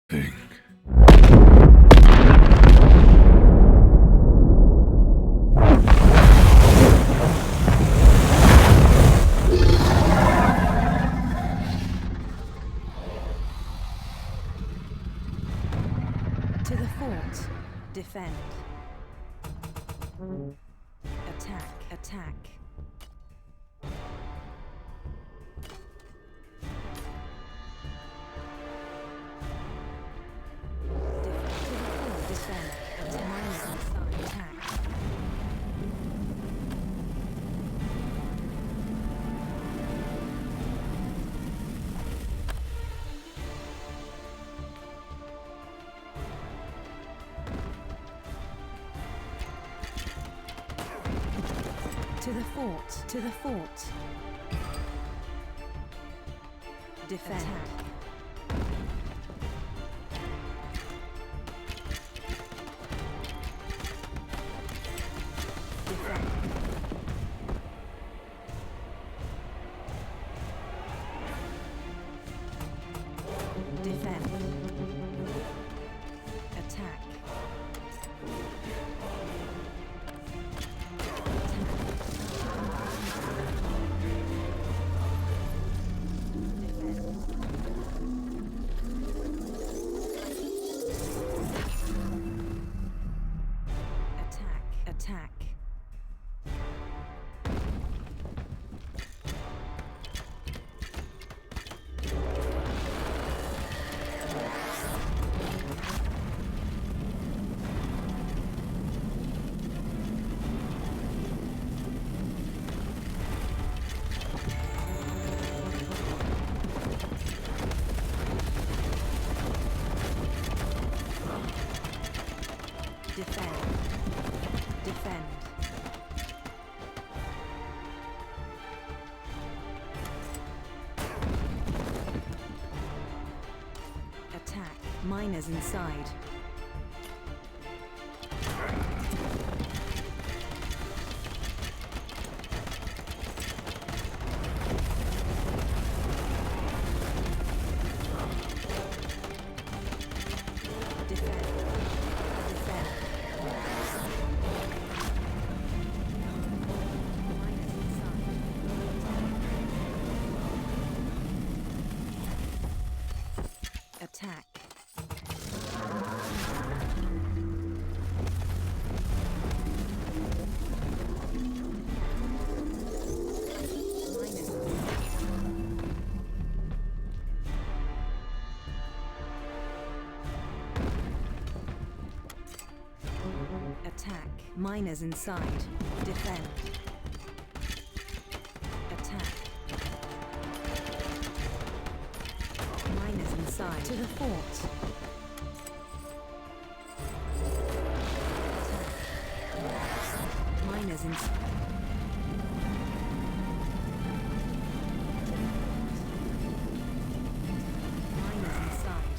thing. To the fort. Defend. Attack. Attack. Defend. Attack. To the fort. To the fort. Defend. Attack. Defend. Defend. Attack. Attack. Attack. Defend. Defend. Attack. Miners inside. Defend. Defend. Miners inside. Attack. Miners. Attack. Miners inside. Defend. Attack. Miners inside. To the fort. Attack. Miners inside. Miners inside.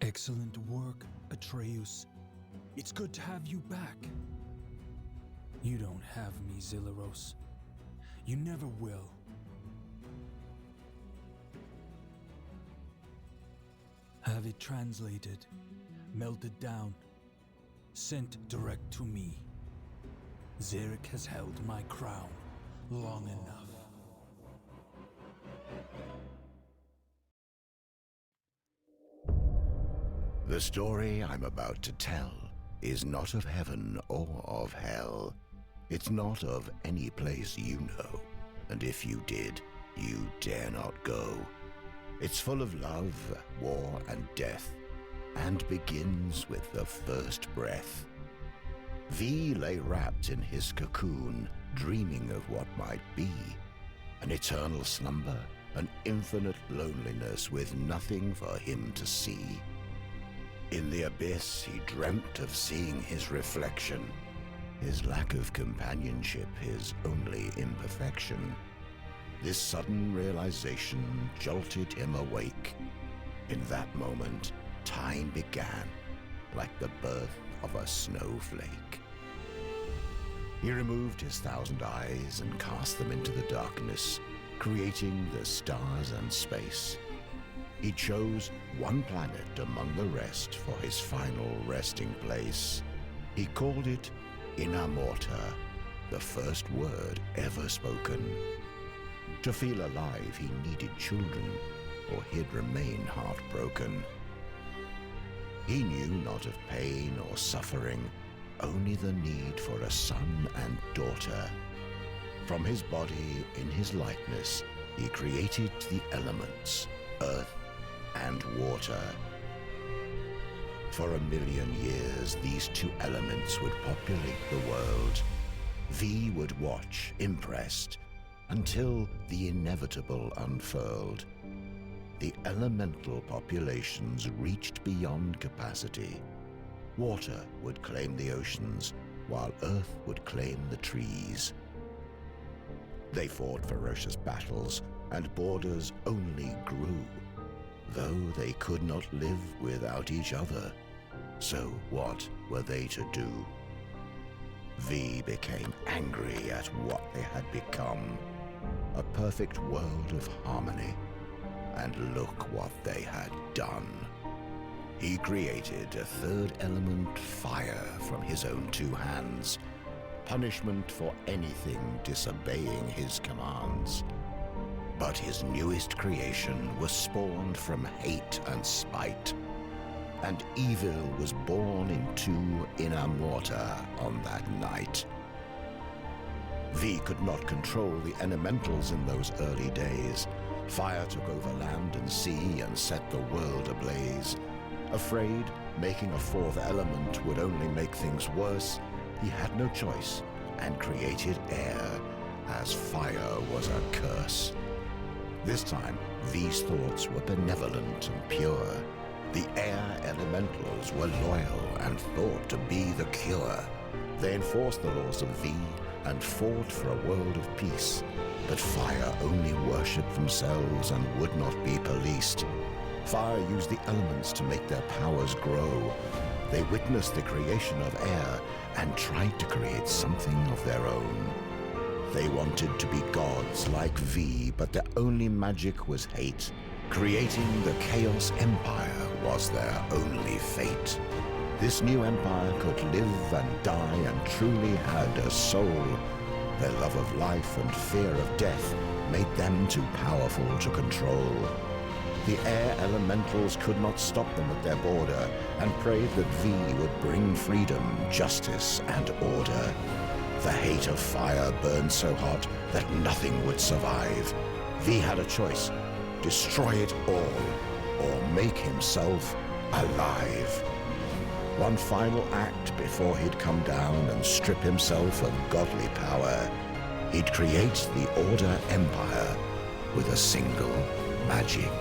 Excellent work, Atreus. It's good to have you back. You don't have me, Zilleros. You never will. Have it translated, melted down, sent direct to me. Zarek has held my crown long enough. The story I'm about to tell is not of heaven or of hell. It's not of any place you know, and if you did, you dare not go. It's full of love, war, and death, and begins with the first breath. V lay wrapped in his cocoon, dreaming of what might be. An eternal slumber, an infinite loneliness with nothing for him to see. In the abyss, he dreamt of seeing his reflection, his lack of companionship, his only imperfection. This sudden realization jolted him awake. In that moment, time began, like the birth of a snowflake. He removed his 1,000 eyes and cast them into the darkness, creating the stars and space. He chose one planet among the rest for his final resting place. He called it Inamorta, the first word ever spoken. To feel alive, he needed children, or he'd remain heartbroken. He knew not of pain or suffering, only the need for a son and daughter. From his body, in his likeness, he created the elements, earth and water. For 1,000,000 years, these two elements would populate the world. V would watch, impressed, until the inevitable unfurled. The elemental populations reached beyond capacity. Water would claim the oceans, while earth would claim the trees. They fought ferocious battles, and borders only grew, though they could not live without each other. So what were they to do? V became angry at what they had become, a perfect world of harmony. And look what they had done. He created a third element, fire, from his own 2 hands, punishment for anything disobeying his commands. But his newest creation was spawned from hate and spite, and evil was born into Inamorta on that night. V could not control the elementals in those early days. Fire took over land and sea and set the world ablaze. Afraid making a 4th element would only make things worse, he had no choice and created air, as fire was a curse. This time, V's thoughts were benevolent and pure. The air elementals were loyal and thought to be the cure. They enforced the laws of V and fought for a world of peace. But fire only worshipped themselves and would not be policed. Fire used the elements to make their powers grow. They witnessed the creation of air and tried to create something of their own. They wanted to be gods like V, but their only magic was hate. Creating the Chaos Empire was their only fate. This new empire could live and die and truly had a soul. Their love of life and fear of death made them too powerful to control. The air elementals could not stop them at their border and prayed that V would bring freedom, justice, and order. The hate of fire burned so hot that nothing would survive. V had a choice: destroy it all, or make himself alive. One final act before he'd come down and strip himself of godly power. He'd create the Order Empire with a single magic